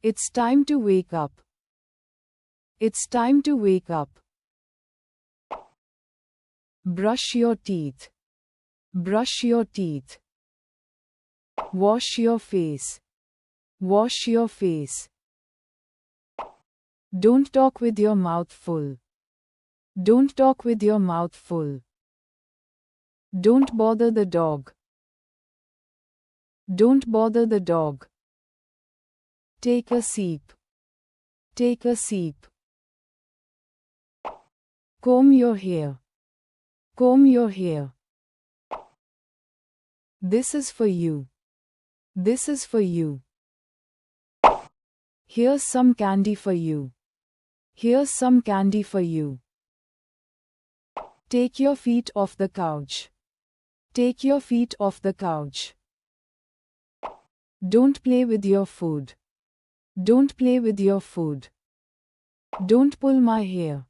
It's time to wake up. It's time to wake up. Brush your teeth. Brush your teeth. Wash your face. Wash your face. Don't talk with your mouth full. Don't talk with your mouth full. Don't bother the dog. Don't bother the dog. Take a sip. Take a sip. Comb your hair. Comb your hair. This is for you. This is for you. Here's some candy for you. Here's some candy for you. Take your feet off the couch. Take your feet off the couch. Don't play with your food. Don't play with your food. Don't pull my hair.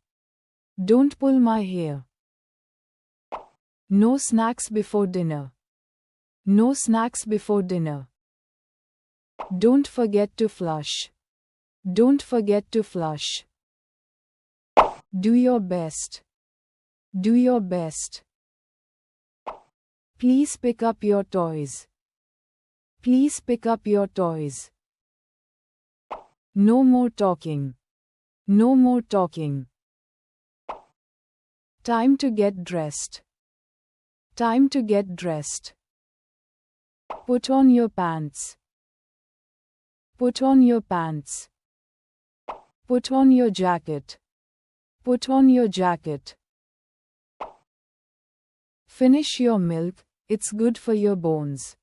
Don't pull my hair. No snacks before dinner. No snacks before dinner. Don't forget to flush. Don't forget to flush. Do your best. Do your best. Please pick up your toys. Please pick up your toys. No more talking. No more talking. Time to get dressed. Time to get dressed. Put on your pants. Put on your pants. Put on your jacket. Put on your jacket. Finish your milk, it's good for your bones.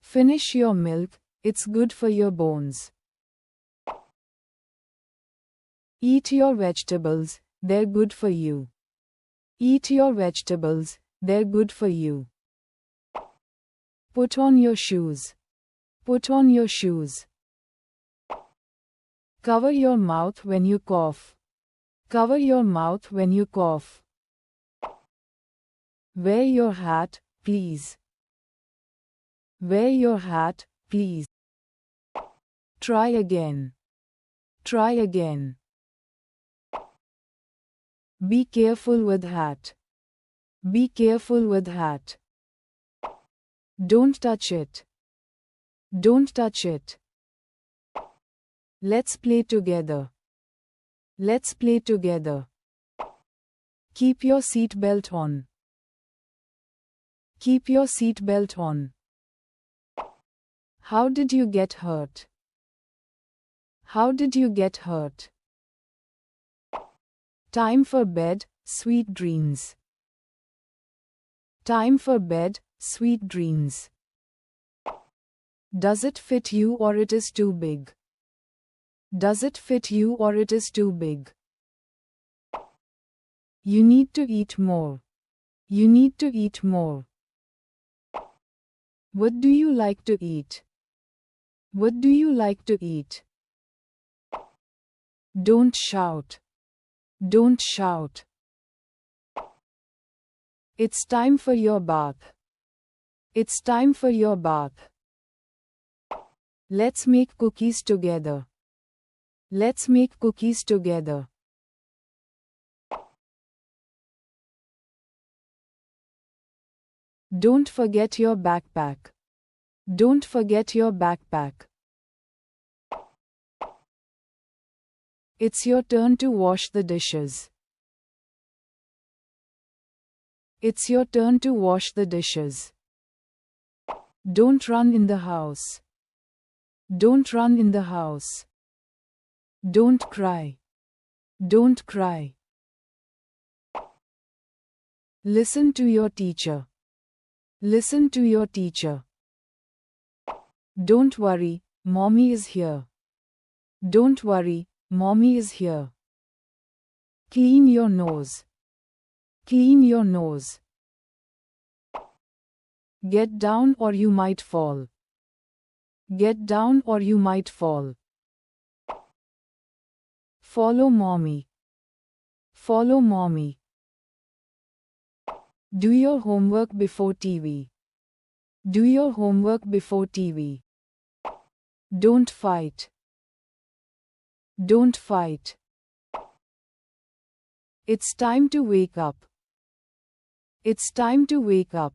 Finish your milk, it's good for your bones. Eat your vegetables, they're good for you. Eat your vegetables, they're good for you. Put on your shoes. Put on your shoes. Cover your mouth when you cough. Cover your mouth when you cough. Wear your hat, please. Wear your hat, please. Try again. Try again. Be careful with hat. Be careful with hat. Don't touch it. Don't touch it. Let's play together. Let's play together. Keep your seat belt on. Keep your seat belt on. How did you get hurt? How did you get hurt? Time for bed, sweet dreams. Time for bed, sweet dreams. Does it fit you or it is too big? Does it fit you or it is too big? You need to eat more. You need to eat more. What do you like to eat? What do you like to eat? Don't shout. Don't shout. It's time for your bath. It's time for your bath. Let's make cookies together. Let's make cookies together. Don't forget your backpack. Don't forget your backpack. It's your turn to wash the dishes. It's your turn to wash the dishes. Don't run in the house. Don't run in the house. Don't cry. Don't cry. Listen to your teacher. Listen to your teacher. Don't worry, mommy is here. Don't worry, mommy is here. Clean your nose. Clean your nose. Get down or you might fall. Get down or you might fall. Follow mommy. Follow mommy. Do your homework before TV. Do your homework before TV. Don't fight. Don't fight. It's time to wake up. It's time to wake up.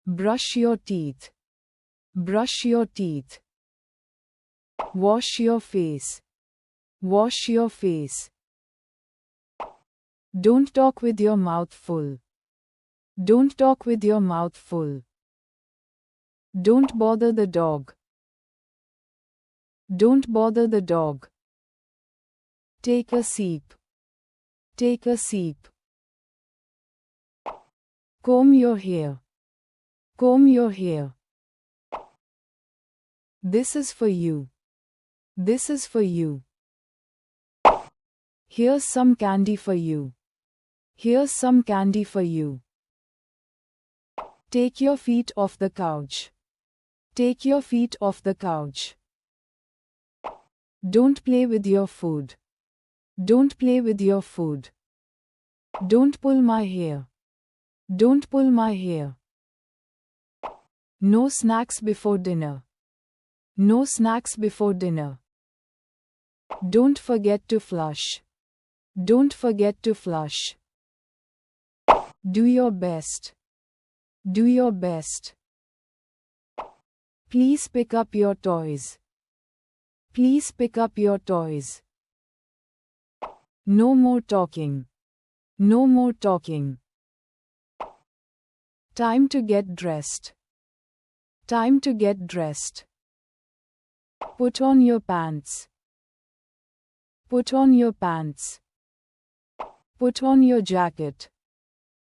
Brush your teeth. Brush your teeth. Wash your face. Wash your face. Don't talk with your mouth full. Don't talk with your mouth full. Don't bother the dog. Don't bother the dog. Take a sip. Take a sip. Comb your hair. Comb your hair. This is for you. This is for you. Here's some candy for you. Here's some candy for you. Take your feet off the couch. Take your feet off the couch. Don't play with your food. Don't play with your food. Don't pull my hair. Don't pull my hair. No snacks before dinner. No snacks before dinner. Don't forget to flush. Don't forget to flush. Do your best. Do your best. Please pick up your toys. Please pick up your toys. No more talking. No more talking. Time to get dressed. Time to get dressed. Put on your pants. Put on your pants. Put on your jacket.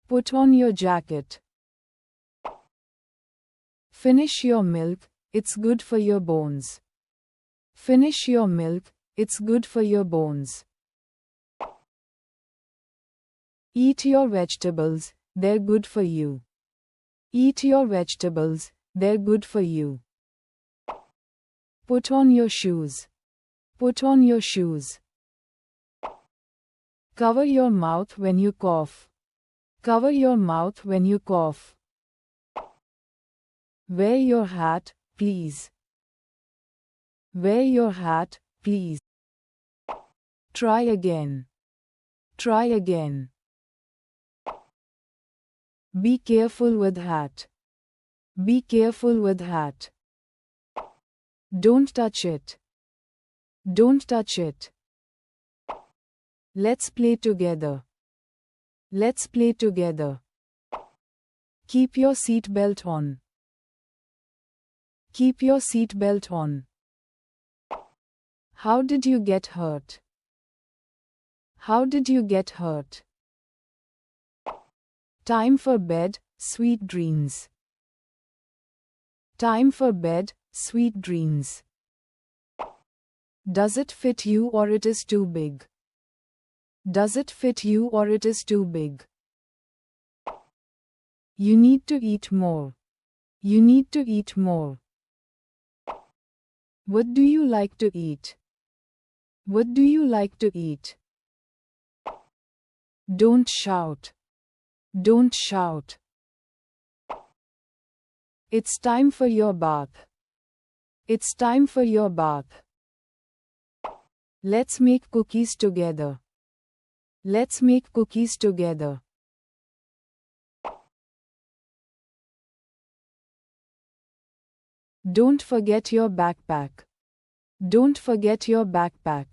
Put on your jacket. Finish your milk, it's good for your bones. Finish your milk, it's good for your bones. Eat your vegetables, they're good for you. Eat your vegetables, they're good for you. Put on your shoes. Put on your shoes. Cover your mouth when you cough. Cover your mouth when you cough. Wear your hat, please. Wear your hat, please. Try again. Try again. Be careful with hat. Be careful with hat. Don't touch it. Don't touch it. Let's play together. Let's play together. Keep your seat belt on. Keep your seat belt on. How did you get hurt? How did you get hurt? Time for bed, sweet dreams. Time for bed, sweet dreams. Does it fit you or it is too big? Does it fit you or it is too big? You need to eat more. You need to eat more. What do you like to eat? What do you like to eat? Don't shout. Don't shout. It's time for your bath. It's time for your bath. Let's make cookies together. Let's make cookies together. Don't forget your backpack. Don't forget your backpack.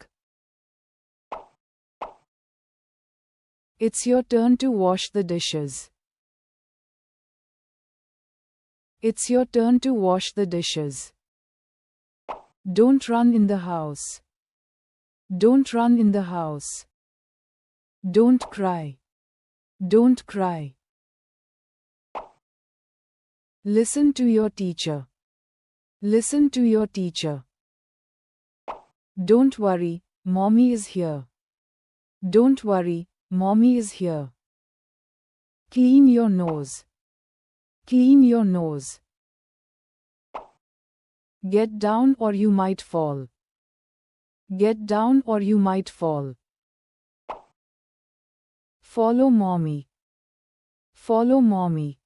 It's your turn to wash the dishes. It's your turn to wash the dishes. Don't run in the house. Don't run in the house. Don't cry. Don't cry. Listen to your teacher. Listen to your teacher. Don't worry, mommy is here. Don't worry, mommy is here. Clean your nose. Clean your nose. Get down or you might fall. Get down or you might fall. Follow mommy. Follow mommy.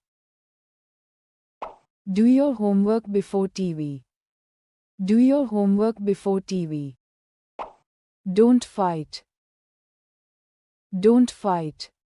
Do your homework before TV. Do your homework before TV. Don't fight. Don't fight.